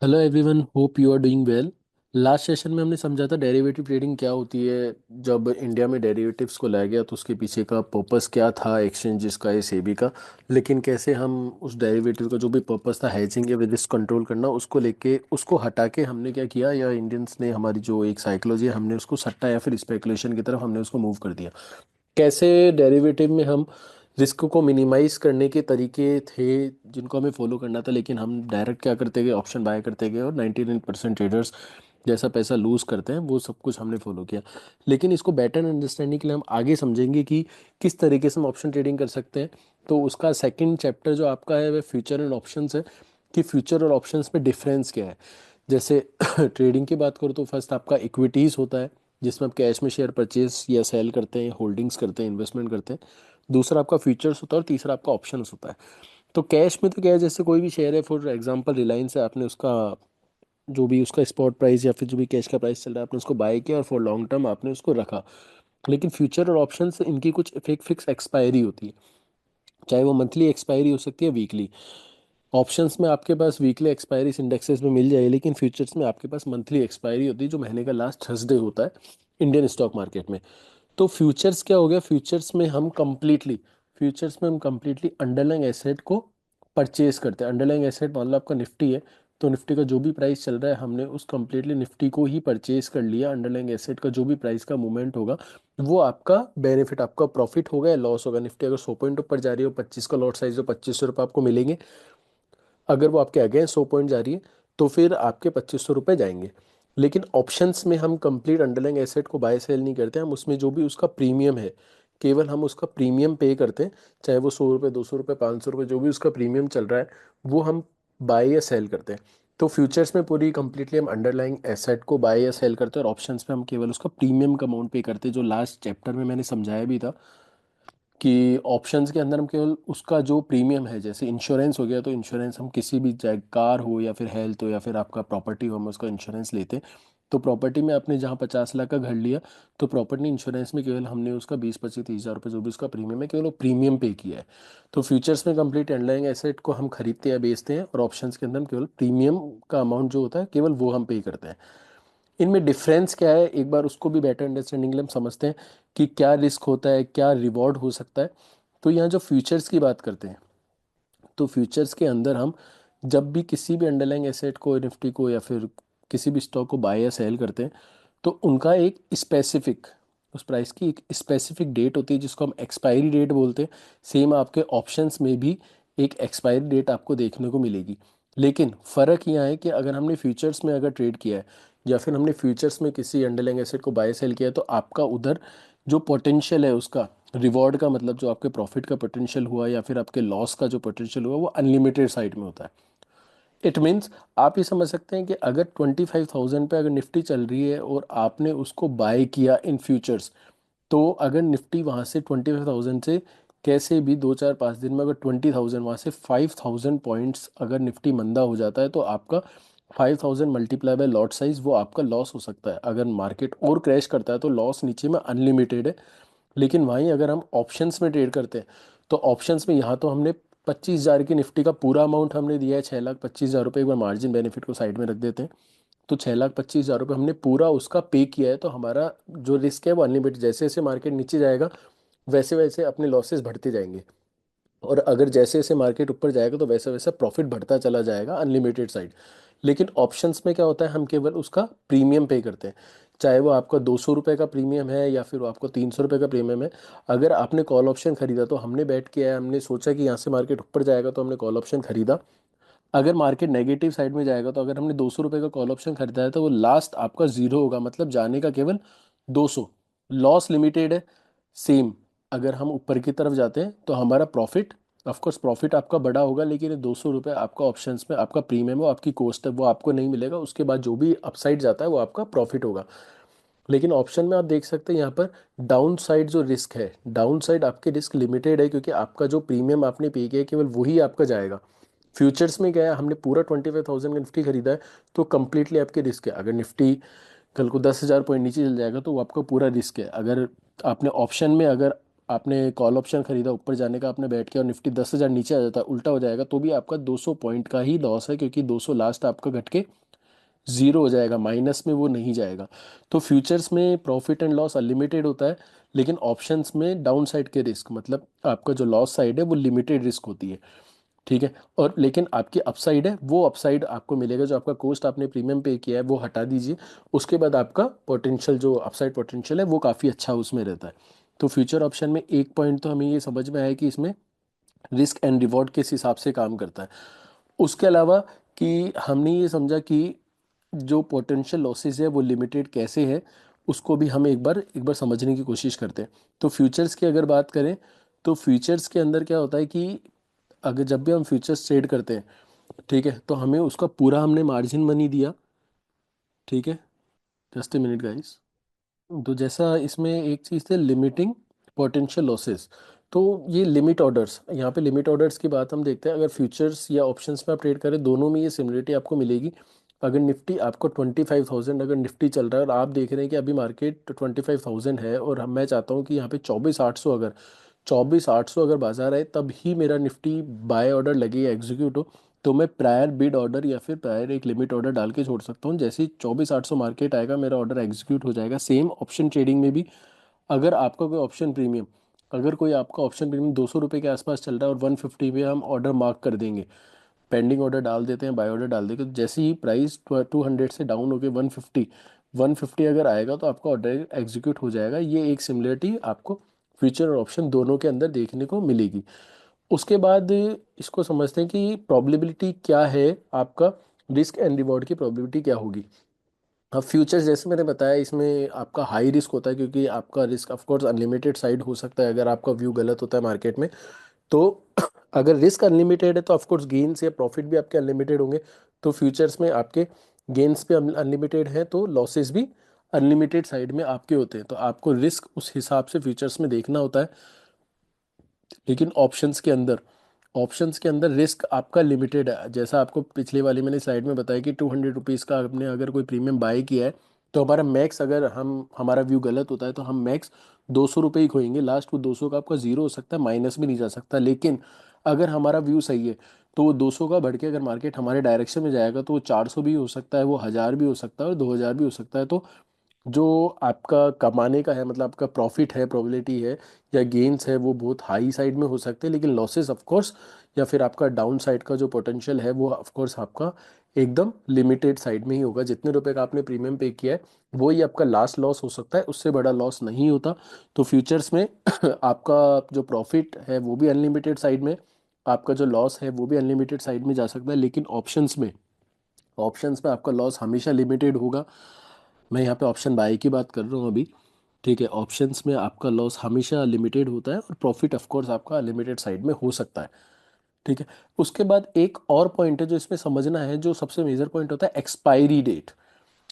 Hello everyone, hope you are doing well. Last session में हमने समझा था डेरिवेटिव ट्रेडिंग क्या होती है। जब इंडिया में डेरिवेटिव्स को लाया गया तो उसके पीछे का पर्पस क्या था, एक्सचेंजेस का या सेबी का। लेकिन कैसे हम उस डेरिवेटिव का जो भी पर्पस था, हेजिंग या रिस्क कंट्रोल करना, उसको लेके उसको हटा के हमने क्या किया, या इंडियंस ने हमारी जो एक साइकोलॉजी है हमने उसको सट्टा या फिर स्पेकुलेशन की तरफ हमने उसको मूव कर दिया। कैसे डेरिवेटिव में हम रिस्क को मिनिमाइज करने के तरीके थे जिनको हमें फॉलो करना था, लेकिन हम डायरेक्ट क्या करते गए, ऑप्शन बाय करते गए और 99% ट्रेडर्स जैसा पैसा लूज करते हैं वो सब कुछ हमने फॉलो किया। लेकिन इसको बेटर अंडरस्टैंडिंग के लिए हम आगे समझेंगे कि किस तरीके से हम ऑप्शन ट्रेडिंग कर सकते हैं। तो उसका सेकंड चैप्टर जो आपका है वह फ्यूचर एंड ऑप्शंस है, कि फ्यूचर और ऑप्शंस में डिफरेंस क्या है। जैसे ट्रेडिंग की बात करो तो फर्स्ट आपका इक्विटीज होता है, जिसमें आप कैश में शेयर परचेज या सेल करते हैं, होल्डिंग्स करते हैं, इन्वेस्टमेंट करते हैं। दूसरा आपका फ्यूचर्स होता है और तीसरा आपका ऑप्शंस होता है। तो कैश में तो क्या है, जैसे कोई भी शेयर है, फॉर एग्जांपल रिलायंस है, आपने उसका जो भी उसका स्पॉट प्राइस या फिर जो भी कैश का प्राइस चल रहा है आपने उसको बाय किया और फॉर लॉन्ग टर्म आपने उसको रखा। लेकिन फ्यूचर और ऑप्शंस इनकी कुछ फिक्स एक्सपायरी होती है, चाहे वो मंथली एक्सपायरी हो सकती है, वीकली। ऑप्शंस में आपके पास वीकली एक्सपायरी इंडेक्सेस में मिल जाए, लेकिन फ्यूचर्स में आपके पास मंथली एक्सपायरी होती है, जो महीने का लास्ट थर्सडे होता है इंडियन स्टॉक मार्केट में। तो फ्यूचर्स क्या हो गया, फ्यूचर्स में हम कंप्लीटली अंडरलाइंग एसेट को परचेज करते हैं। अंडरलाइंग एसेट मान लो आपका निफ्टी है, तो निफ्टी का जो भी प्राइस चल रहा है हमने उस कंप्लीटली निफ्टी को ही परचेज कर लिया। अंडरलाइंग एसेट का जो भी प्राइस का मूवमेंट होगा वो आपका बेनिफिट, आपका प्रॉफिट होगा या लॉस होगा। निफ्टी अगर 100 पॉइंट ऊपर जा रही है, 25 का लॉट साइज हो, 2500 रुपये आपको मिलेंगे। अगर वो आपके अगेंस्ट 100 पॉइंट जा रही है तो फिर आपके 2500 रुपये जाएंगे। लेकिन ऑप्शंस में हम कंप्लीट अंडरलाइंग एसेट को बाय सेल नहीं करते, हम उसमें जो भी उसका प्रीमियम है केवल हम उसका प्रीमियम पे करते हैं। चाहे वो 100 रुपये, 200 रुपये, 500 रुपये, जो भी उसका प्रीमियम चल रहा है वो हम बाय या सेल करते हैं। तो फ्यूचर्स में पूरी कंप्लीटली हम अंडरलाइंग एसेट को बाय या सेल करते हैं, और ऑप्शंस में हम केवल उसका प्रीमियम का अमाउंट पे करते हैं, जो लास्ट चैप्टर में मैंने समझाया भी था कि ऑप्शंस के अंदर हम केवल उसका जो प्रीमियम है, जैसे इंश्योरेंस हो गया, तो इंश्योरेंस हम किसी भी, चाहे कार हो या फिर हेल्थ हो या फिर आपका प्रॉपर्टी हो, हम उसका इंश्योरेंस लेते हैं। तो प्रॉपर्टी में आपने जहाँ 50 लाख का घर लिया, तो प्रॉपर्टी इंश्योरेंस में केवल हमने उसका 20, 25, 30 हज़ार रुपये जो भी उसका प्रीमियम है केवल वो प्रीमियम पे किया है। तो फ्यूचर्स में कंप्लीट अंडरलाइंग एसेट को हम खरीदते या बेचते हैं, और ऑप्शंस के अंदर हम केवल प्रीमियम का अमाउंट जो होता है केवल वो हम पे करते हैं। इनमें डिफरेंस क्या है, एक बार उसको भी बेटर अंडरस्टैंडिंग के लिए हम समझते हैं कि क्या रिस्क होता है, क्या रिवॉर्ड हो सकता है। तो यहाँ जो फ्यूचर्स की बात करते हैं, तो फ्यूचर्स के अंदर हम जब भी किसी भी अंडरलाइंग एसेट को, निफ्टी को या फिर किसी भी स्टॉक को बाय या सेल करते हैं, तो उनका एक स्पेसिफिक, उस प्राइस की एक स्पेसिफिक डेट होती है जिसको हम एक्सपायरी डेट बोलते हैं। सेम आपके ऑप्शंस में भी एक एक्सपायरी डेट आपको देखने को मिलेगी। लेकिन फ़र्क यहाँ है कि अगर हमने फ्यूचर्स में अगर ट्रेड किया है, या फिर हमने फ्यूचर्स में किसी अंडरलाइंग एसेट को बाय सेल किया है, तो आपका उधर जो पोटेंशियल है उसका रिवॉर्ड का, मतलब जो आपके प्रॉफिट का पोटेंशियल हुआ या फिर आपके लॉस का जो पोटेंशियल हुआ, वो अनलिमिटेड साइड में होता है। इट मीन्स आप ये समझ सकते हैं कि अगर 25,000 पे अगर निफ्टी चल रही है और आपने उसको बाय किया इन फ्यूचर्स, तो अगर निफ्टी वहाँ से 25,000 से कैसे भी 2, 4, 5 दिन में अगर 20,000, वहाँ से 5,000 पॉइंट्स अगर निफ्टी मंदा हो जाता है, तो आपका 5,000 मल्टीप्लाई बाय लॉट साइज वो आपका लॉस हो सकता है। अगर मार्केट और क्रैश करता है तो लॉस नीचे में अनलिमिटेड है। लेकिन वहीं अगर हम ऑप्शंस में ट्रेड करते हैं, तो ऑप्शंस में यहाँ तो हमने 25,000 की निफ्टी का पूरा अमाउंट हमने दिया है, 6,25,000 रुपये। एक बार मार्जिन बेनिफिट को साइड में रख देते हैं, तो 6,25,000 रुपये हमने पूरा उसका पे किया है। तो हमारा जो रिस्क है वो अनलिमिटेड, जैसे जैसे मार्केट नीचे जाएगा वैसे वैसे अपने लॉसेस बढ़ते जाएंगे, और अगर जैसे जैसे मार्केट ऊपर जाएगा तो वैसे वैसे प्रॉफिट बढ़ता चला जाएगा, अनलिमिटेड साइड। लेकिन ऑप्शंस में क्या होता है, हम केवल उसका प्रीमियम पे करते हैं। चाहे वो आपका 200 रुपये का प्रीमियम है या फिर वो आपको 300 रुपये का प्रीमियम है। अगर आपने कॉल ऑप्शन खरीदा तो हमने बैठ किया है, हमने सोचा कि यहाँ से मार्केट ऊपर जाएगा तो हमने कॉल ऑप्शन खरीदा। अगर मार्केट नेगेटिव साइड में जाएगा, तो अगर हमने 200 रुपये का कॉल ऑप्शन खरीदा है तो वो लास्ट आपका जीरो होगा, मतलब जाने का केवल 200, लॉस लिमिटेड है। सेम अगर हम ऊपर की तरफ जाते हैं तो हमारा प्रॉफिट, ऑफकोर्स प्रॉफिट आपका बड़ा होगा, लेकिन ये 200 रुपये आपका ऑप्शंस में आपका प्रीमियम है, आपकी कॉस्ट है, वो आपको नहीं मिलेगा। उसके बाद जो भी अपसाइड जाता है वो आपका प्रॉफिट होगा। लेकिन ऑप्शन में आप देख सकते हैं यहाँ पर डाउन साइड जो रिस्क है, डाउन साइड आपके रिस्क लिमिटेड है, क्योंकि आपका जो प्रीमियम आपने पे किया है केवल वही आपका जाएगा। फ्यूचर्स में क्या है, हमने पूरा 25,000 का निफ्टी खरीदा है, तो कंप्लीटली आपके रिस्क है। अगर निफ्टी कल को 10,000 पॉइंट नीचे चल जाएगा तो वो आपका पूरा रिस्क है। अगर आपने ऑप्शन में अगर आपने कॉल ऑप्शन खरीदा ऊपर जाने का, आपने बैठ के, और निफ्टी 10,000 नीचे आ जाता है, उल्टा हो जाएगा, तो भी आपका 200 पॉइंट का ही लॉस है, क्योंकि 200 लास्ट आपका घट के जीरो हो जाएगा, माइनस में वो नहीं जाएगा। तो फ्यूचर्स में प्रॉफिट एंड लॉस अनलिमिटेड होता है, लेकिन ऑप्शंस में डाउन साइड के रिस्क, मतलब आपका जो लॉस साइड है वो लिमिटेड रिस्क होती है। ठीक है, और लेकिन आपकी अपसाइड है, वो अपसाइड आपको मिलेगा, जो आपका कॉस्ट आपने प्रीमियम पे किया है वो हटा दीजिए, उसके बाद आपका पोटेंशियल, जो अपसाइड पोटेंशियल है वो काफ़ी अच्छा उसमें रहता है। तो फ्यूचर ऑप्शन में एक पॉइंट तो हमें ये समझ में आया कि इसमें रिस्क एंड रिवॉर्ड किस हिसाब से काम करता है। उसके अलावा कि हमने ये समझा कि जो पोटेंशियल लॉसेस है वो लिमिटेड कैसे है, उसको भी हम एक बार समझने की कोशिश करते हैं। तो फ्यूचर्स की अगर बात करें, तो फ्यूचर्स के अंदर क्या होता है कि अगर जब भी हम फ्यूचर्स ट्रेड करते हैं, ठीक है, तो हमें उसका पूरा हमने मार्जिन मनी दिया। ठीक है, जस्ट ए मिनट गाइस। तो जैसा इसमें एक चीज़ थी लिमिटिंग पोटेंशियल लॉसेस, तो ये लिमिट ऑर्डर्स, यहाँ पे लिमिट ऑर्डर्स की बात हम देखते हैं। अगर फ्यूचर्स या ऑप्शंस में आप ट्रेड करें, दोनों में ये सिमिलरिटी आपको मिलेगी। अगर निफ्टी आपको 25,000 अगर निफ्टी चल रहा है, और आप देख रहे हैं कि अभी मार्केट 25,000 है, और हम मैं चाहता हूँ कि यहाँ पे 24,800, अगर 24,800 अगर बाजार है तब ही मेरा निफ्टी बाय ऑर्डर लगे या एग्जीक्यूट हो, तो मैं प्रायर बिड ऑर्डर या फिर प्रायर एक लिमिट ऑर्डर डाल के छोड़ सकता हूँ। जैसे ही 24,800 मार्केट आएगा, मेरा ऑर्डर एग्जीक्यूट हो जाएगा। सेम ऑप्शन ट्रेडिंग में भी, अगर आपका कोई ऑप्शन प्रीमियम, अगर कोई आपका ऑप्शन प्रीमियम 200 रुपये के आसपास चल रहा है और 150 पे हम ऑर्डर मार्क कर देंगे, पेंडिंग ऑर्डर डाल देते हैं, बाय ऑर्डर डाल देंगे, तो जैसे ही प्राइस 200 से डाउन होकर 150 अगर आएगा, तो आपका ऑर्डर एग्जीक्यूट हो जाएगा। ये एक सिमिलरिटी आपको फ्यूचर और ऑप्शन दोनों के अंदर देखने को मिलेगी। उसके बाद इसको समझते हैं कि प्रोबेबिलिटी क्या है, आपका रिस्क एंड रिवॉर्ड की प्रोबेबिलिटी क्या होगी। अब फ्यूचर्स जैसे मैंने बताया, इसमें आपका हाई रिस्क होता है, क्योंकि आपका risk of course unlimited side हो सकता है अगर आपका व्यू गलत होता है मार्केट में। तो अगर रिस्क अनलिमिटेड है तो ऑफकोर्स गेन्स या प्रॉफिट भी आपके अनलिमिटेड होंगे। तो फ्यूचर्स में आपके गेन्स भी अनलिमिटेड हैं, तो लॉसेस भी अनलिमिटेड साइड में आपके होते हैं, तो आपको रिस्क उस हिसाब से फ्यूचर्स में देखना होता है। लेकिन ऑप्शंस के अंदर रिस्क आपका लिमिटेड है, जैसा आपको पिछले वाली मैंने स्लाइड में बताया कि 200 रुपीज़ का आपने अगर कोई प्रीमियम बाय किया है, तो हमारा मैक्स, अगर हमारा व्यू गलत होता है तो हम मैक्स 200 रुपये ही खोएंगे, लास्ट वो 200 का आपका जीरो हो सकता है, माइनस भी नहीं जा सकता। लेकिन अगर हमारा व्यू सही है, तो वो 200 का बढ़ के अगर मार्केट हमारे डायरेक्शन में जाएगा, तो वो 400 भी हो सकता है, वो 1000 भी हो सकता है, और 2000 भी हो सकता है। तो जो आपका कमाने का है, मतलब आपका प्रॉफिट है, प्रोबेबिलिटी है या गेन्स है, वो बहुत हाई साइड में हो सकते हैं। लेकिन लॉसेस ऑफ कोर्स, या फिर आपका डाउन साइड का जो पोटेंशियल है, वो ऑफ कोर्स आपका एकदम लिमिटेड साइड में ही होगा। जितने रुपए का आपने प्रीमियम पे किया है, वो ही आपका लास्ट लॉस हो सकता है, उससे बड़ा लॉस नहीं होता। तो फ्यूचर्स में आपका जो प्रॉफिट है वो भी अनलिमिटेड साइड में, आपका जो लॉस है वो भी अनलिमिटेड साइड में जा सकता है। लेकिन ऑप्शंस में आपका लॉस हमेशा लिमिटेड होगा। मैं यहाँ पे ऑप्शन बाय की बात कर रहा हूँ अभी। ठीक है, ऑप्शंस में आपका लॉस हमेशा लिमिटेड होता है, और प्रॉफिट ऑफ कोर्स आपका लिमिटेड साइड में हो सकता है। ठीक है, उसके बाद एक और पॉइंट है जो इसमें समझना है, जो सबसे मेजर पॉइंट होता है एक्सपायरी डेट।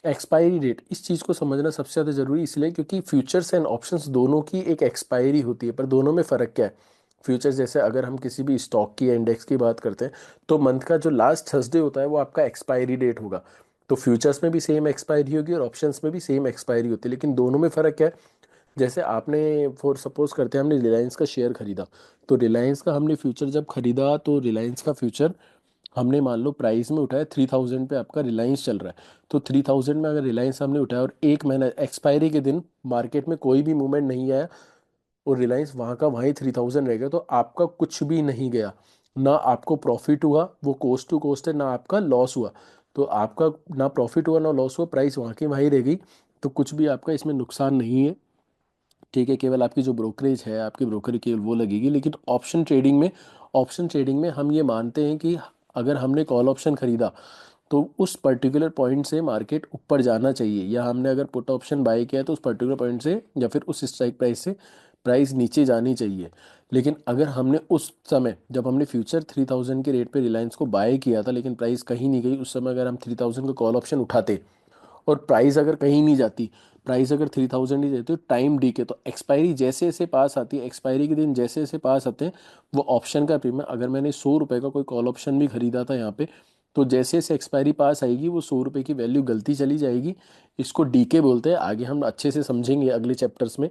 एक्सपायरी डेट, इस चीज़ को समझना सबसे ज़्यादा जरूरी इसलिए क्योंकि फ्यूचर्स एंड ऑप्शंस दोनों की एक एक्सपायरी होती है, पर दोनों में फ़र्क क्या है। फ्यूचर्स जैसे अगर हम किसी भी स्टॉक की या इंडेक्स की बात करते हैं, तो मंथ का जो लास्ट थर्सडे होता है वो आपका एक्सपायरी डेट होगा। तो फ्यूचर्स में भी सेम एक्सपायरी होगी और ऑप्शंस में भी सेम एक्सपायरी होती है, लेकिन दोनों में फ़र्क क्या है। जैसे आपने, फॉर सपोज करते हैं, हमने रिलायंस का शेयर खरीदा, तो रिलायंस का हमने फ्यूचर जब खरीदा, तो रिलायंस का फ्यूचर हमने मान लो प्राइस में उठाया 3000 पे, आपका रिलायंस चल रहा है। तो 3000 में अगर रिलायंस हमने उठाया और एक महीना एक्सपायरी के दिन मार्केट में कोई भी मूवमेंट नहीं आया, और रिलायंस वहाँ का वहीं 3000 रह गया, तो आपका कुछ भी नहीं गया। ना आपको प्रॉफिट हुआ, वो कोस्ट टू कोस्ट है, ना आपका लॉस हुआ। तो आपका ना प्रॉफिट हुआ ना लॉस हुआ, प्राइस वहाँ की वहीं रह गई। तो कुछ भी आपका इसमें नुकसान नहीं है। ठीक है, केवल आपकी जो ब्रोकरेज है, आपकी ब्रोकर की वो लगेगी। लेकिन ऑप्शन ट्रेडिंग में हम ये मानते हैं कि अगर हमने कॉल ऑप्शन खरीदा, तो उस पर्टिकुलर पॉइंट से मार्केट ऊपर जाना चाहिए, या हमने अगर पुट ऑप्शन बाय किया है तो उस पर्टिकुलर पॉइंट से या फिर उस स्ट्राइक प्राइस से प्राइस नीचे जानी चाहिए। लेकिन अगर हमने उस समय, जब हमने फ्यूचर 3000 के रेट पे रिलायंस को बाय किया था, लेकिन प्राइस कहीं नहीं गई, उस समय अगर हम 3000 का कॉल ऑप्शन उठाते और प्राइस अगर कहीं नहीं जाती, प्राइस अगर 3000 ही जाती, तो टाइम डी के, तो एक्सपायरी जैसे जैसे पास आती है, एक्सपायरी के दिन जैसे जैसे पास आते हैं, वो ऑप्शन का प्रीमियम, अगर मैंने 100 रुपये का कोई कॉल ऑप्शन भी खरीदा था यहाँ पे, तो जैसे जैसे एक्सपायरी पास आएगी, वो 100 रुपये की वैल्यू गलती चली जाएगी। इसको डीके बोलते हैं, आगे हम अच्छे से समझेंगे अगले चैप्टर्स में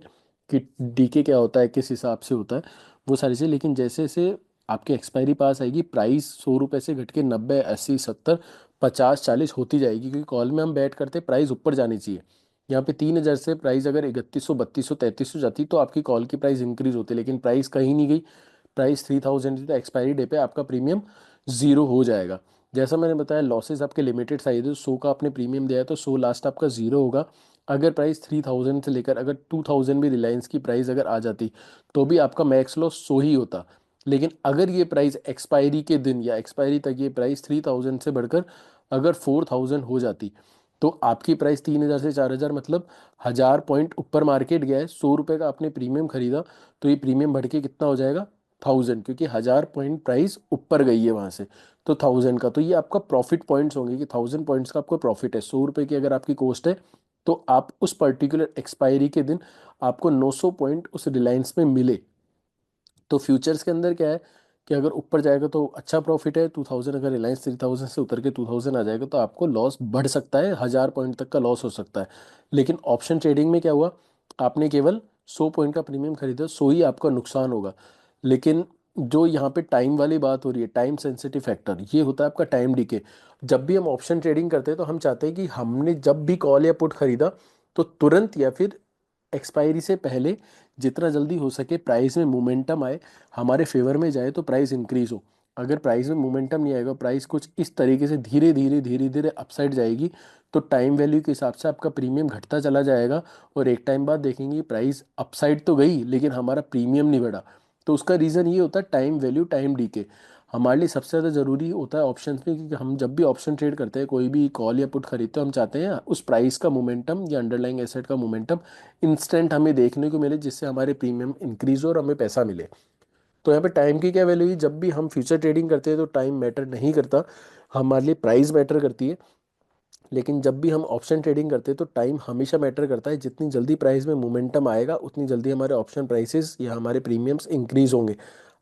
कि डीके क्या होता है, किस हिसाब से होता है, वो सारी चीज़ें। लेकिन जैसे जैसे आपकी एक्सपायरी पास आएगी, प्राइस 100 रुपये से घट के 90, 80, 70, 50, 40 होती जाएगी, क्योंकि कॉल में हम बैट करते हैं प्राइस ऊपर जानी चाहिए। यहाँ पे 3,000 से प्राइस अगर 3100, 3200, 3300 जाती तो आपकी कॉल की प्राइस इंक्रीज होती, लेकिन प्राइस कहीं नहीं गई, प्राइस 3000 थी, तो एक्सपायरी डे पे आपका प्रीमियम जीरो हो जाएगा। जैसा मैंने बताया, लॉसेस आपके लिमिटेड साइज है, 100 का आपने प्रीमियम दिया है तो 100 लास्ट आपका जीरो होगा। अगर प्राइस 3000 से लेकर अगर 2000 भी रिलायंस की प्राइस अगर आ जाती तो भी आपका मैक्स लॉस 100 ही होता। लेकिन अगर ये प्राइस एक्सपायरी के दिन या एक्सपायरी तक ये प्राइस 3000 से बढ़कर अगर 4000 हो जाती तो आपकी प्राइस 3000 से 4000, मतलब 1000 पॉइंट ऊपर मार्केट गया है, 100 रुपये का आपने प्रीमियम खरीदा, तो ये प्रीमियम बढ़ के कितना हो जाएगा, 1000, क्योंकि 1000 पॉइंट प्राइस ऊपर गई है वहां से, तो 1000 का, तो ये आपका प्रॉफिट पॉइंट्स होंगे कि 1000 पॉइंट्स का आपको प्रॉफिट है। 100 रुपये की अगर आपकी कॉस्ट है तो आप उस पर्टिकुलर एक्सपायरी के दिन आपको 900 पॉइंट उस रिलायंस में मिले। तो फ्यूचर्स के अंदर क्या है कि अगर ऊपर जाएगा तो अच्छा प्रॉफिट है 2000, अगर रिलायंस 3000 से उतर के 2000 आ जाएगा तो आपको लॉस बढ़ सकता है, 1000 पॉइंट तक का लॉस हो सकता है। लेकिन ऑप्शन ट्रेडिंग में क्या हुआ, आपने केवल 100 पॉइंट का प्रीमियम खरीदा, 100 ही आपका नुकसान होगा। लेकिन जो यहाँ पे टाइम वाली बात हो रही है, टाइम सेंसिटिव फैक्टर, ये होता है आपका टाइम डीके। जब भी हम ऑप्शन ट्रेडिंग करते हैं तो हम चाहते हैं कि हमने जब भी कॉल या पुट खरीदा तो तुरंत या फिर एक्सपायरी से पहले जितना जल्दी हो सके प्राइस में मोमेंटम आए, हमारे फेवर में जाए तो प्राइस इंक्रीज हो। अगर प्राइस में मोमेंटम नहीं आएगा, प्राइस कुछ इस तरीके से धीरे धीरे धीरे धीरे अपसाइड जाएगी, तो टाइम वैल्यू के हिसाब से आपका प्रीमियम घटता चला जाएगा। और एक टाइम बाद देखेंगे प्राइस अपसाइड तो गई लेकिन हमारा प्रीमियम नहीं बढ़ा। तो उसका रीज़न ये होता है टाइम वैल्यू, टाइम डीके। हमारे लिए सबसे ज़्यादा ज़रूरी होता है ऑप्शन में, क्योंकि हम जब भी ऑप्शन ट्रेड करते हैं, कोई भी कॉल या पुट खरीदते हैं, हम चाहते हैं उस प्राइस का मोमेंटम या अंडरलाइंग एसेट का मोमेंटम इंस्टेंट हमें देखने को मिले, जिससे हमारे प्रीमियम इंक्रीज हो और हमें पैसा मिले। तो यहाँ पे टाइम की क्या वैल्यू है, जब भी हम फ्यूचर ट्रेडिंग करते हैं तो टाइम मैटर नहीं करता, हमारे लिए प्राइस मैटर करती है। लेकिन जब भी हम ऑप्शन ट्रेडिंग करते हैं तो टाइम हमेशा मैटर करता है, जितनी जल्दी प्राइस में मोमेंटम आएगा उतनी जल्दी हमारे ऑप्शन प्राइसेस या हमारे प्रीमियम्स इंक्रीज होंगे।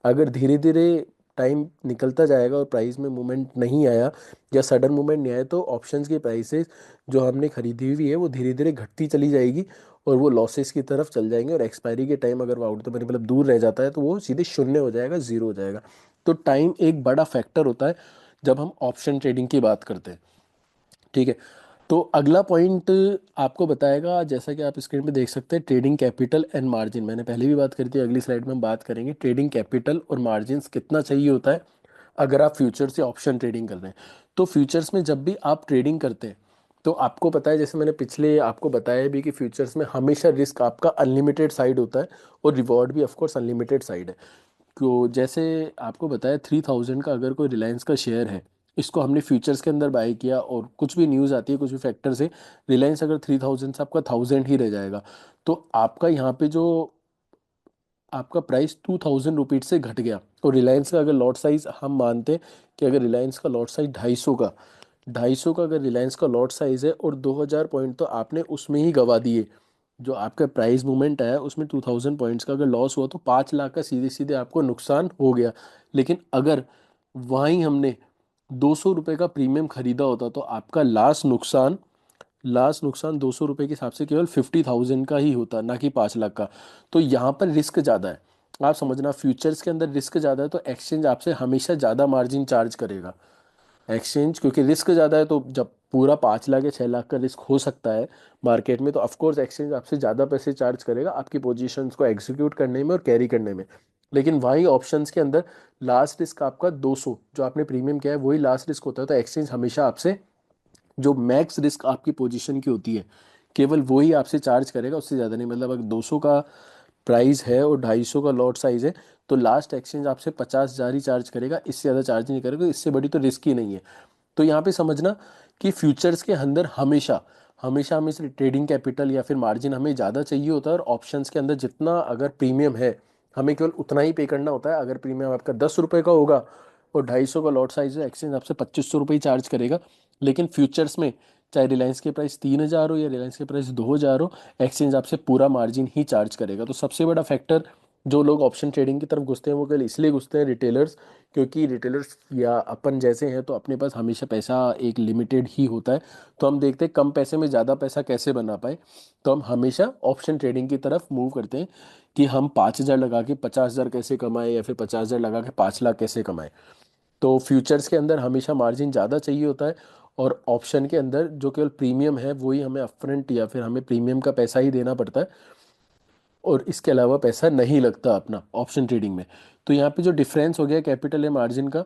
अगर धीरे धीरे टाइम निकलता जाएगा और प्राइस में मूवमेंट नहीं आया या सडन मूवमेंट नहीं आया, तो ऑप्शंस की प्राइसेस जो हमने खरीदी हुई है वो धीरे धीरे घटती चली जाएगी और वो लॉसेस की तरफ चल जाएंगे। और एक्सपायरी के टाइम अगर वो आउट द मनी मतलब दूर रह जाता है तो वो सीधे शून्य हो जाएगा, जीरो हो जाएगा। तो टाइम एक बड़ा फैक्टर होता है जब हम ऑप्शन ट्रेडिंग की बात करते हैं। ठीक है, तो अगला पॉइंट आपको बताएगा, जैसा कि आप स्क्रीन पे देख सकते हैं, ट्रेडिंग कैपिटल एंड मार्जिन। मैंने पहले भी बात करी थी, अगली स्लाइड में हम बात करेंगे ट्रेडिंग कैपिटल और मार्जिन कितना चाहिए होता है अगर आप फ्यूचर्स या ऑप्शन ट्रेडिंग कर रहे हैं। तो फ्यूचर्स में जब भी आप ट्रेडिंग करते हैं तो आपको पता है, जैसे मैंने पिछले आपको बताया भी कि फ्यूचर्स में हमेशा रिस्क आपका अनलिमिटेड साइड होता है और रिवॉर्ड भी ऑफकोर्स अनलिमिटेड साइड है। तो जैसे आपको बताया 3000 का अगर कोई रिलायंस का शेयर है, इसको हमने फ्यूचर्स के अंदर बाय किया और कुछ भी न्यूज़ आती है, कुछ भी फैक्टर से रिलायंस अगर 3000 से आपका 1000 ही रह जाएगा, तो आपका यहाँ पे जो आपका प्राइस 2000 रुपीज से घट गया। और रिलायंस का अगर लॉट साइज हम मानते हैं कि अगर रिलायंस का लॉट साइज 250 का अगर रिलायंस का लॉट साइज है और 2000 पॉइंट तो आपने उसमें ही गवा दिए, जो आपका प्राइस मूवमेंट आया उसमें 2000 पॉइंट्स का अगर लॉस हुआ तो 5 लाख का सीधे सीधे आपको नुकसान हो गया। लेकिन अगर वहीं हमने 200 रुपये का प्रीमियम खरीदा होता तो आपका लास्ट नुकसान 200 रुपये के हिसाब से केवल 50,000 का ही होता, ना कि 5 लाख का। तो यहाँ पर रिस्क ज़्यादा है, आप समझना, फ्यूचर्स के अंदर रिस्क ज़्यादा है, तो एक्सचेंज आपसे हमेशा ज़्यादा मार्जिन चार्ज करेगा। एक्सचेंज क्योंकि रिस्क ज़्यादा है, तो जब पूरा 5 लाख या 6 लाख का रिस्क हो सकता है मार्केट में, तो ऑफकोर्स एक्सचेंज आपसे ज़्यादा पैसे चार्ज करेगा आपकी पोजीशंस को एग्जीक्यूट करने में और कैरी करने में। लेकिन वहीं ऑप्शंस के अंदर लास्ट रिस्क आपका 200 जो आपने प्रीमियम किया है वही लास्ट रिस्क होता है, तो एक्सचेंज हमेशा आपसे जो मैक्स रिस्क आपकी पोजीशन की होती है केवल वो ही आपसे चार्ज करेगा, उससे ज़्यादा नहीं। मतलब अगर 200 का प्राइस है और 250 का लॉट साइज है तो लास्ट एक्सचेंज आपसे 50,000 ही चार्ज करेगा, इससे ज़्यादा चार्ज नहीं करेगा, इससे बड़ी तो रिस्क ही नहीं है। तो यहाँ पे समझना कि फ्यूचर्स के अंदर हमेशा हमेशा हमें ट्रेडिंग कैपिटल या फिर मार्जिन हमें ज़्यादा चाहिए होता है, और ऑप्शंस के अंदर जितना अगर प्रीमियम है हमें केवल उतना ही पे करना होता है। अगर प्रीमियम आपका 10 रुपये का होगा और 250 का लॉट साइज है, एक्सचेंज आपसे 2500 रुपये ही चार्ज करेगा। लेकिन फ्यूचर्स में चाहे रिलायंस के प्राइस 3000 हो या रिलायंस के प्राइस 2000 हो, एक्सचेंज आपसे पूरा मार्जिन ही चार्ज करेगा। तो सबसे बड़ा फैक्टर जो लोग ऑप्शन ट्रेडिंग की तरफ घुसते हैं वो केवल इसलिए घुसते हैं, रिटेलर्स, क्योंकि रिटेलर्स या अपन जैसे हैं तो अपने पास हमेशा पैसा एक लिमिटेड ही होता है। तो हम देखते हैं कम पैसे में ज़्यादा पैसा कैसे बना पाए, तो हम हमेशा ऑप्शन ट्रेडिंग की तरफ मूव करते हैं कि हम 5,000 लगा के 50,000 कैसे कमाए, या फिर 50,000 लगा के 5 लाख कैसे कमाए। तो फ्यूचर्स के अंदर हमेशा मार्जिन ज़्यादा चाहिए होता है, और ऑप्शन के अंदर जो केवल प्रीमियम है वही हमें अपफ्रंट या फिर हमें प्रीमियम का पैसा ही देना पड़ता है, और इसके अलावा पैसा नहीं लगता अपना ऑप्शन ट्रेडिंग में। तो यहाँ पे जो डिफरेंस हो गया कैपिटल या मार्जिन का,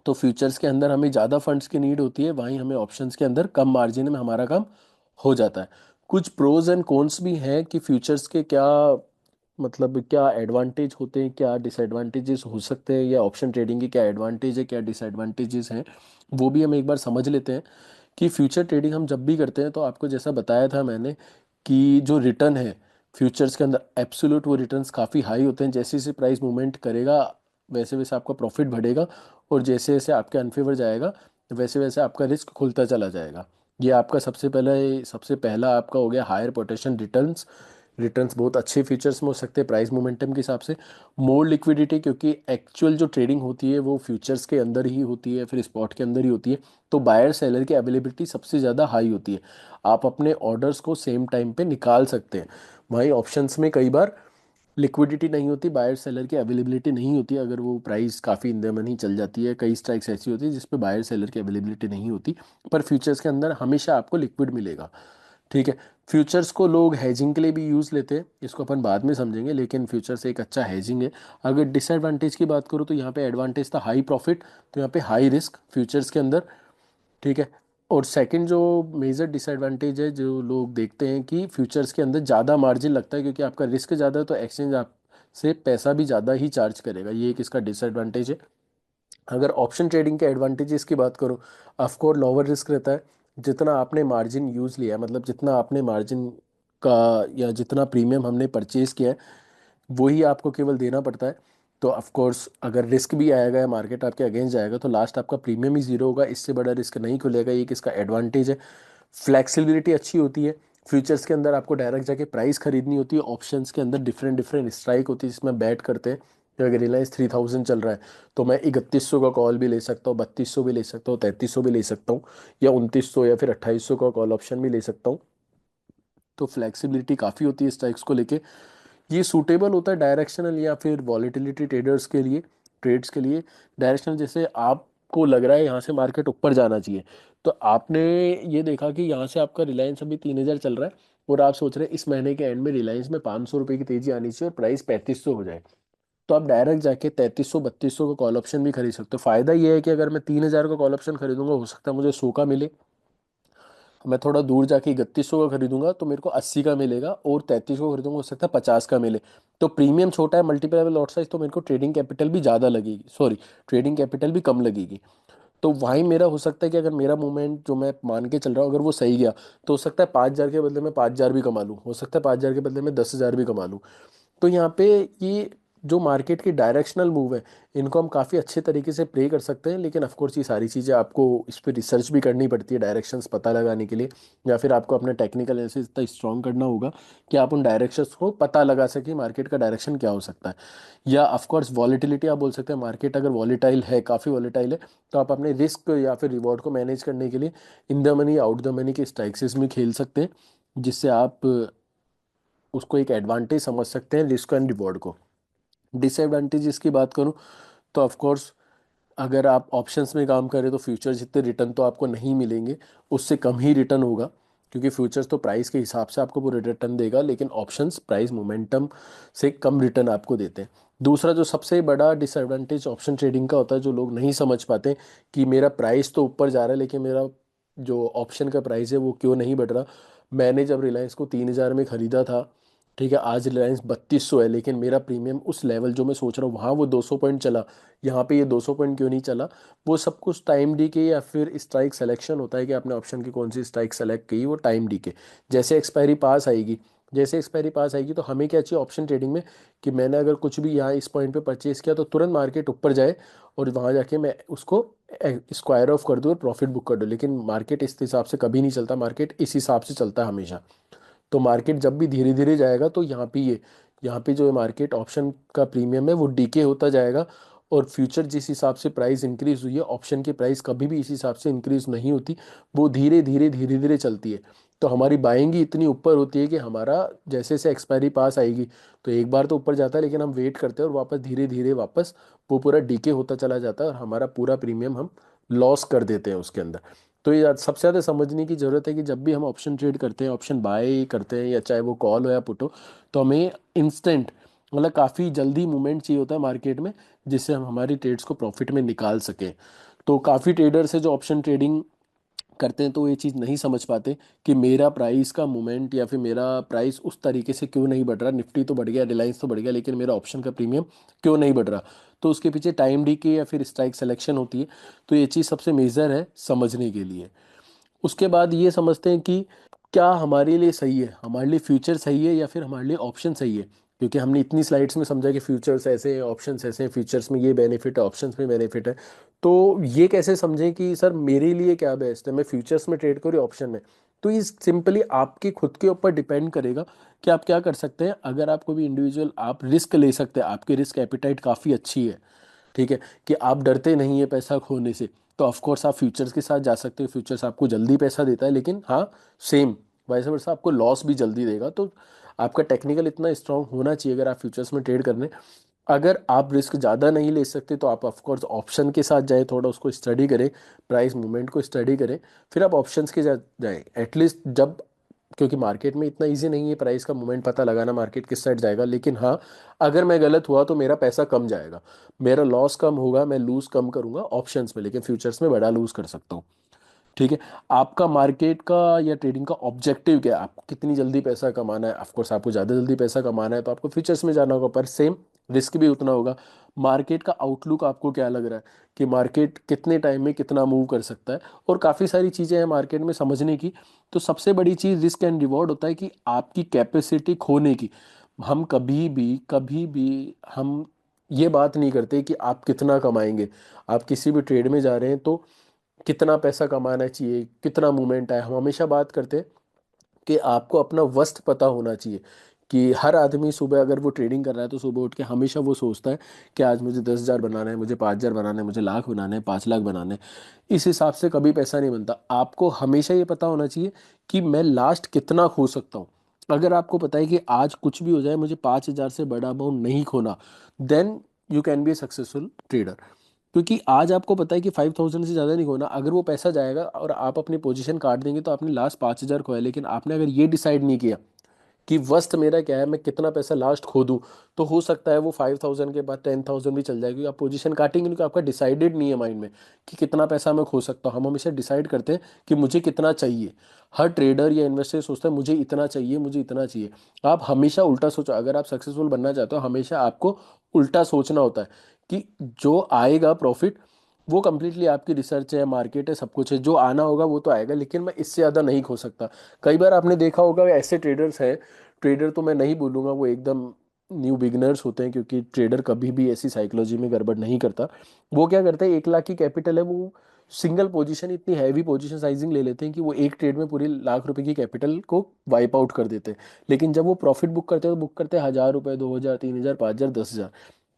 तो फ्यूचर्स के अंदर हमें ज़्यादा फंड्स की नीड होती है, वहीं हमें ऑप्शंस के अंदर कम मार्जिन में हमारा काम हो जाता है। कुछ प्रोज एंड कॉन्स भी हैं कि फ्यूचर्स के क्या मतलब क्या एडवांटेज होते हैं, क्या डिसएडवांटेजेस हो सकते हैं, या ऑप्शन ट्रेडिंग के क्या एडवांटेज है क्या डिसएडवांटेजेस हैं, वो भी हम एक बार समझ लेते हैं। कि फ्यूचर ट्रेडिंग हम जब भी करते हैं तो आपको जैसा बताया था मैंने कि जो रिटर्न है फ्यूचर्स के अंदर एब्सोल्यूट, वो रिटर्न्स काफ़ी हाई होते हैं। जैसे जैसे प्राइस मूवमेंट करेगा वैसे वैसे आपका प्रॉफिट बढ़ेगा, और जैसे जैसे आपके अनफेवर जाएगा वैसे वैसे आपका रिस्क खुलता चला जाएगा। ये आपका सबसे पहला आपका हो गया हायर पोटेंशियल रिटर्न्स। रिटर्न्स बहुत अच्छे फीचर्स में हो सकते हैं प्राइस मोमेंटम के हिसाब से। मोर लिक्विडिटी, क्योंकि एक्चुअल जो ट्रेडिंग होती है वो फ्यूचर्स के अंदर ही होती है, फिर स्पॉट के अंदर ही होती है। तो बायर सेलर की अवेलेबिलिटी सबसे ज़्यादा हाई होती है, आप अपने ऑर्डर्स को सेम टाइम पे निकाल सकते हैं। वहीं ऑप्शंस में कई बार लिक्विडिटी नहीं होती, बायर सेलर की अवेलेबिलिटी नहीं होती, अगर वो प्राइस काफ़ी इन द मनी चल जाती है। कई स्ट्राइक्स ऐसी होती है जिसपे बायर सेलर की अवेलेबिलिटी नहीं होती, पर फ्यूचर्स के अंदर हमेशा आपको लिक्विड मिलेगा। ठीक है। फ्यूचर्स को लोग हेजिंग के लिए भी यूज़ लेते हैं, इसको अपन बाद में समझेंगे, लेकिन फ्यूचर्स एक अच्छा हेजिंग है। अगर डिसएडवांटेज की बात करूँ तो यहाँ पे एडवांटेज था हाई प्रॉफिट, तो यहाँ पे हाई रिस्क फ्यूचर्स के अंदर। ठीक है। और सेकंड जो मेजर डिसएडवांटेज है जो लोग देखते हैं कि फ्यूचर्स के अंदर ज़्यादा मार्जिन लगता है, क्योंकि आपका रिस्क ज़्यादा है तो एक्सचेंज आप से पैसा भी ज़्यादा ही चार्ज करेगा, ये एक इसका डिसएडवांटेज है। अगर ऑप्शन ट्रेडिंग के एडवांटेजेस की बात करूँ, ऑफकोर्स लोअर रिस्क रहता है। जितना आपने मार्जिन यूज़ लिया है, मतलब जितना आपने मार्जिन का या जितना प्रीमियम हमने परचेज किया है वही आपको केवल देना पड़ता है। तो ऑफ कोर्स अगर रिस्क भी आएगा या मार्केट आपके अगेंस्ट जाएगा तो लास्ट आपका प्रीमियम ही जीरो होगा, इससे बड़ा रिस्क नहीं खुलेगा, ये किसका एडवांटेज है। फ्लेक्सिबिलिटी अच्छी होती है। फ्यूचर्स के अंदर आपको डायरेक्ट जाके प्राइस खरीदनी होती है, ऑप्शंस के अंदर डिफरेंट डिफरेंट स्ट्राइक होती है जिसमें बैट करते हैं। तो अगर रिलायंस 3,000 चल रहा है तो मैं 3100 का कॉल भी ले सकता हूँ, 3200 भी ले सकता हूँ, 3300 भी ले सकता हूँ, या 2900 या फिर 2800 का कॉल ऑप्शन भी ले सकता हूँ। तो फ्लेक्सिबिलिटी काफ़ी होती है स्ट्राइक्स को लेके। ये सूटेबल होता है डायरेक्शनल या फिर वॉलेटिलिटी ट्रेडर्स के लिए, ट्रेड्स के लिए। डायरेक्शनल जैसे आपको लग रहा है यहाँ से मार्केट ऊपर जाना चाहिए, तो आपने ये देखा कि यहाँ से आपका रिलायंस अभी 3,000 चल रहा है, और आप सोच रहे हैं इस महीने के एंड में रिलायंस में 500 रुपये की तेजी आनी चाहिए और प्राइस 3500 हो जाए। तो आप डायरेक्ट जाके 3300 3200 का कॉल ऑप्शन भी खरीद सकते हो। फायदा ये है कि अगर मैं 3,000 का कॉल ऑप्शन खरीदूंगा हो सकता है मुझे 100 का मिले, मैं थोड़ा दूर जाके 3100 का खरीदूंगा तो मेरे को 80 का मिलेगा, और 3300 का खरीदूंगा हो सकता है 50 का मिले। तो प्रीमियम छोटा है, मल्टीपल लॉट साइज, तो मेरे को ट्रेडिंग कैपिटल भी ज़्यादा लगेगी, सॉरी ट्रेडिंग कैपिटल भी कम लगेगी। तो वहीं मेरा हो सकता है कि अगर मेरा मूवमेंट जो मैं मान के चल रहा हूँ अगर वो सही गया तो हो सकता है 5,000 के बदले में 5,000 भी कमा लूँ, हो सकता है 5,000 के बदले में 10,000 भी कमा लूँ। तो यहाँ पे ये जो मार्केट की डायरेक्शनल मूव है इनको हम काफ़ी अच्छे तरीके से प्ले कर सकते हैं, लेकिन ऑफ कोर्स ये सारी चीज़ें आपको इस पर रिसर्च भी करनी पड़ती है डायरेक्शंस पता लगाने के लिए, या फिर आपको अपना टेक्निकल एनालिसिस इतना स्ट्रॉन्ग करना होगा कि आप उन डायरेक्शंस को पता लगा सकें मार्केट का डायरेक्शन क्या हो सकता है। या ऑफ कोर्स वॉलेटिलिटी आप बोल सकते हैं, मार्केट अगर वॉलेटाइल है, काफ़ी वॉलेटाइल है, तो आप अपने रिस्क या फिर रिवॉर्ड को मैनेज करने के लिए in the money out the money के स्ट्राइक्सेस में खेल सकते हैं, जिससे आप उसको एक एडवांटेज समझ सकते हैं रिस्क एंड रिवॉर्ड को। डिसएडवांटेजेस की बात करूं तो ऑफ कोर्स अगर आप ऑप्शंस में काम करें तो फ्यूचर जितने रिटर्न तो आपको नहीं मिलेंगे, उससे कम ही रिटर्न होगा, क्योंकि फ्यूचर्स तो प्राइस के हिसाब से आपको पूरे रिटर्न देगा, लेकिन ऑप्शंस प्राइस मोमेंटम से कम रिटर्न आपको देते हैं। दूसरा जो सबसे बड़ा डिसएडवांटेज ऑप्शन ट्रेडिंग का होता है जो लोग नहीं समझ पाते, कि मेरा प्राइस तो ऊपर जा रहा है लेकिन मेरा जो ऑप्शन का प्राइस है वो क्यों नहीं बढ़ रहा। मैंने जब रिलायंस को 3,000 में ख़रीदा था, ठीक है, आज रिलायंस 3200 है, लेकिन मेरा प्रीमियम उस लेवल जो मैं सोच रहा हूँ वहाँ वो 200 पॉइंट चला, यहाँ पे ये 200 पॉइंट क्यों नहीं चला। वो सब कुछ टाइम डी के या फिर स्ट्राइक सिलेक्शन होता है कि आपने ऑप्शन की कौन सी स्ट्राइक सेलेक्ट की, वो टाइम डी के जैसे एक्सपायरी पास आएगी। जैसे एक्सपायरी पास आएगी तो हमें क्या चाहिए ऑप्शन ट्रेडिंग में, कि मैंने अगर कुछ भी यहाँ इस पॉइंट पे परचेज किया तो तुरंत मार्केट ऊपर जाए और वहाँ जाके मैं उसको स्क्वायर ऑफ कर दूँ और प्रॉफिट बुक कर दूँ। लेकिन मार्केट इस हिसाब से कभी नहीं चलता, मार्केट इस हिसाब से चलता है हमेशा। तो मार्केट जब भी धीरे धीरे जाएगा तो यहाँ पे ये यहाँ पे जो मार्केट ऑप्शन का प्रीमियम है वो डीके होता जाएगा, और फ्यूचर जिस हिसाब से प्राइस इंक्रीज हुई है, ऑप्शन की प्राइस कभी भी इस हिसाब से इंक्रीज नहीं होती, वो धीरे धीरे चलती है। तो हमारी बाइंग ही इतनी ऊपर होती है कि हमारा जैसे जैसे एक्सपायरी पास आएगी तो एक बार तो ऊपर जाता है, लेकिन हम वेट करते हैं और वापस धीरे धीरे वापस वो पूरा डीके होता चला जाता है, और हमारा पूरा प्रीमियम हम लॉस कर देते हैं उसके अंदर। तो ये सबसे ज़्यादा समझने की ज़रूरत है कि जब भी हम ऑप्शन ट्रेड करते हैं, ऑप्शन बाय करते हैं, या चाहे वो कॉल हो या पुट हो, तो हमें इंस्टेंट, मतलब काफ़ी जल्दी मूवमेंट चाहिए होता है मार्केट में, जिससे हम हमारी ट्रेड्स को प्रॉफिट में निकाल सकें। तो काफ़ी ट्रेडर्स है जो ऑप्शन ट्रेडिंग करते हैं तो ये चीज़ नहीं समझ पाते कि मेरा प्राइस का मूवमेंट या फिर मेरा प्राइस उस तरीके से क्यों नहीं बढ़ रहा। निफ्टी तो बढ़ गया, रिलायंस तो बढ़ गया, लेकिन मेरा ऑप्शन का प्रीमियम क्यों नहीं बढ़ रहा। तो उसके पीछे टाइम डीके या फिर स्ट्राइक सिलेक्शन होती है। तो ये चीज़ सबसे मेजर है समझने के लिए। उसके बाद ये समझते हैं कि क्या हमारे लिए सही है, हमारे लिए फ्यूचर सही है या फिर हमारे लिए ऑप्शन सही है। क्योंकि हमने इतनी स्लाइड्स में समझा कि फ्यूचर्स ऐसे हैं, ऑप्शंस ऐसे हैं, फ्यूचर्स में ये बेनिफिट है, ऑप्शंस में बेनिफिट है। तो ये कैसे समझें कि सर मेरे लिए क्या बेस्ट है, मैं फ्यूचर्स में ट्रेड करूँ या ऑप्शन में। तो ये सिंपली आपके खुद के ऊपर डिपेंड करेगा कि आप क्या कर सकते हैं। अगर आपको भी इंडिविजुअल आप रिस्क ले सकते हैं, आपकी रिस्क एपिटाइट काफ़ी अच्छी है, ठीक है, कि आप डरते नहीं है पैसा खोने से, तो ऑफ कोर्स आप फ्यूचर्स के साथ जा सकते हो। फ्यूचर्स आपको जल्दी पैसा देता है, लेकिन हाँ, सेम वैसे वर्षा आपको लॉस भी जल्दी देगा। तो आपका टेक्निकल इतना स्ट्रांग होना चाहिए अगर आप फ्यूचर्स में ट्रेड करने। अगर आप रिस्क ज़्यादा नहीं ले सकते तो आप ऑफ कोर्स ऑप्शन के साथ जाएं, थोड़ा उसको स्टडी करें, प्राइस मूवमेंट को स्टडी करें, फिर आप ऑप्शंस के साथ जाएं एटलीस्ट जब, क्योंकि मार्केट में इतना इजी नहीं है प्राइस का मूवमेंट पता लगाना मार्केट किस साइड जाएगा। लेकिन हाँ, अगर मैं गलत हुआ तो मेरा पैसा कम जाएगा, मेरा लॉस कम होगा, मैं लूज कम करूंगा ऑप्शंस में, लेकिन फ्यूचर्स में बड़ा लूज कर सकता हूँ। ठीक है। आपका मार्केट का या ट्रेडिंग का ऑब्जेक्टिव क्या है, आपको कितनी जल्दी पैसा कमाना है। ऑफकोर्स आपको ज़्यादा जल्दी पैसा कमाना है तो आपको फ्यूचर्स में जाना होगा, पर सेम रिस्क भी उतना होगा। मार्केट का आउटलुक आपको क्या लग रहा है कि मार्केट कितने टाइम में कितना मूव कर सकता है, और काफ़ी सारी चीज़ें हैं मार्केट में समझने की। तो सबसे बड़ी चीज़ रिस्क एंड रिवॉर्ड होता है कि आपकी कैपेसिटी खोने की। हम कभी भी हम ये बात नहीं करते कि आप कितना कमाएंगे। आप किसी भी ट्रेड में जा रहे हैं तो कितना पैसा कमाना चाहिए, कितना मूवमेंट आया, हम हमेशा बात करते हैं कि आपको अपना वस्त पता होना चाहिए। कि हर आदमी सुबह अगर वो ट्रेडिंग कर रहा है तो सुबह उठ के हमेशा वो सोचता है कि आज मुझे 10,000 बनाना है, मुझे 5,000 बनाना है, मुझे लाख बनाना है, 5 लाख बनाना है। इस हिसाब से कभी पैसा नहीं बनता। आपको हमेशा ये पता होना चाहिए कि मैं लास्ट कितना खो सकता हूँ। अगर आपको पता है कि आज कुछ भी हो जाए मुझे 5,000 से बड़ा अमाउंट नहीं खोना, then you can be a successful trader. क्योंकि आज आपको पता है कि 5,000 से ज़्यादा नहीं खोना। अगर वो पैसा जाएगा और आप अपनी पोजीशन काट देंगे तो आपने लास्ट 5,000 खोया, लेकिन आपने अगर ये डिसाइड नहीं किया कि वस्त मेरा क्या है, मैं कितना पैसा लास्ट खो दूँ, तो हो सकता है वो 5,000 के बाद 10,000 भी चल जाएगी, क्योंकि आप पोजीशन काटेंगे क्योंकि आपका डिसाइडेड नहीं है माइंड में कि कितना पैसा मैं खो सकता हूँ। हम हमेशा डिसाइड करते हैं कि मुझे कितना चाहिए। हर ट्रेडर या इन्वेस्टर सोचता है मुझे इतना चाहिए, मुझे इतना चाहिए। आप हमेशा उल्टा सोचो। अगर आप सक्सेसफुल बनना चाहते हो हमेशा आपको उल्टा सोचना होता है कि जो आएगा प्रॉफिट वो कंप्लीटली आपकी रिसर्च है, मार्केट है, सब कुछ है, जो आना होगा वो तो आएगा, लेकिन मैं इससे ज़्यादा नहीं खो सकता। कई बार आपने देखा होगा ऐसे ट्रेडर्स हैं, ट्रेडर तो मैं नहीं बोलूँगा, वो एकदम न्यू बिगनर्स होते हैं, क्योंकि ट्रेडर कभी भी ऐसी साइकोलॉजी में गड़बड़ नहीं करता। वो क्या करते हैं, 1 लाख की कैपिटल है, वो सिंगल पोजीशन, इतनी हैवी पोजीशन साइजिंग ले लेते हैं कि वो एक ट्रेड में पूरी लाख रुपए की कैपिटल को वाइप आउट कर देते हैं। लेकिन जब वो प्रॉफिट बुक करते हैं तो बुक करते हैं 1,000 रुपये, 2,000, 3,000, 5,000, 10,000।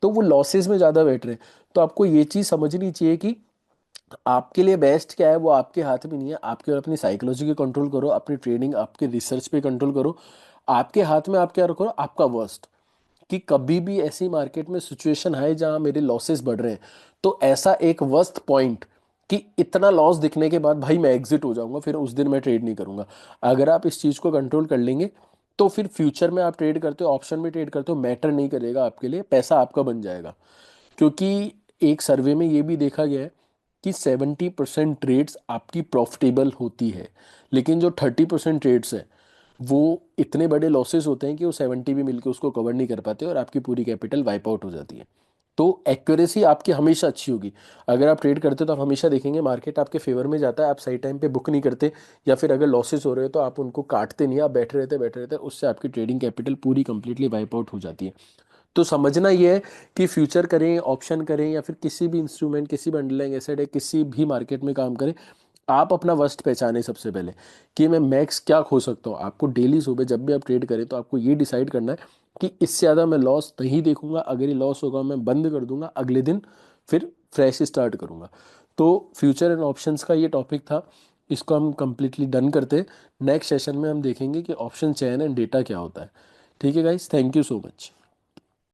तो वो लॉसेज में ज़्यादा बैठ रहे हैं। तो आपको ये चीज़ समझनी चाहिए कि आपके लिए बेस्ट क्या है वो आपके हाथ में नहीं है। आपके और अपनी साइकोलॉजी के कंट्रोल करो, अपनी ट्रेडिंग आपके रिसर्च पे कंट्रोल करो। आपके हाथ में आप क्या रखो, आपका वर्स्ट, कि कभी भी ऐसी मार्केट में सिचुएशन है जहां मेरे लॉसेस बढ़ रहे हैं, तो ऐसा एक वर्स्ट पॉइंट कि इतना लॉस दिखने के बाद भाई मैं एग्जिट हो जाऊंगा, फिर उस दिन मैं ट्रेड नहीं करूंगा। अगर आप इस चीज को कंट्रोल कर लेंगे तो फिर फ्यूचर में आप ट्रेड करते हो, ऑप्शन में ट्रेड करते हो, मैटर नहीं करेगा, आपके लिए पैसा आपका बन जाएगा। क्योंकि एक सर्वे में ये भी देखा गया है कि 70% ट्रेड्स आपकी प्रॉफिटेबल होती है, लेकिन जो 30% ट्रेड्स है वो इतने बड़े लॉसेस होते हैं कि वो 70 भी मिलके उसको कवर नहीं कर पाते और आपकी पूरी कैपिटल वाइप आउट हो जाती है। तो एक्यूरेसी आपकी हमेशा अच्छी होगी। अगर आप ट्रेड करते हो तो आप हमेशा देखेंगे मार्केट आपके फेवर में जाता है, आप सही टाइम पे बुक नहीं करते, या फिर अगर लॉसेस हो रहे हो तो आप उनको काटते नहीं, आप बैठे रहते, उससे आपकी ट्रेडिंग कैपिटल पूरी कंप्लीटली वाइप आउट हो जाती है। तो समझना ये है कि फ्यूचर करें, ऑप्शन करें, या फिर किसी भी इंस्ट्रूमेंट, किसी भी अंडरलाइंग एसेट है, किसी भी मार्केट में काम करें, आप अपना वर्स्ट पहचाने सबसे पहले कि मैं मैक्स क्या खो सकता हूँ। आपको डेली सुबह जब भी आप ट्रेड करें तो आपको ये डिसाइड करना है कि इससे ज़्यादा मैं लॉस नहीं देखूंगा, अगर ये लॉस होगा मैं बंद कर दूंगा, अगले दिन फिर फ्रेश स्टार्ट करूंगा। तो फ्यूचर एंड ऑप्शंस का ये टॉपिक था, इसको हम कंप्लीटली डन करते हैं। नेक्स्ट सेशन में हम देखेंगे कि ऑप्शन चयन एंड डेटा क्या होता है। ठीक है guys, thank you so much.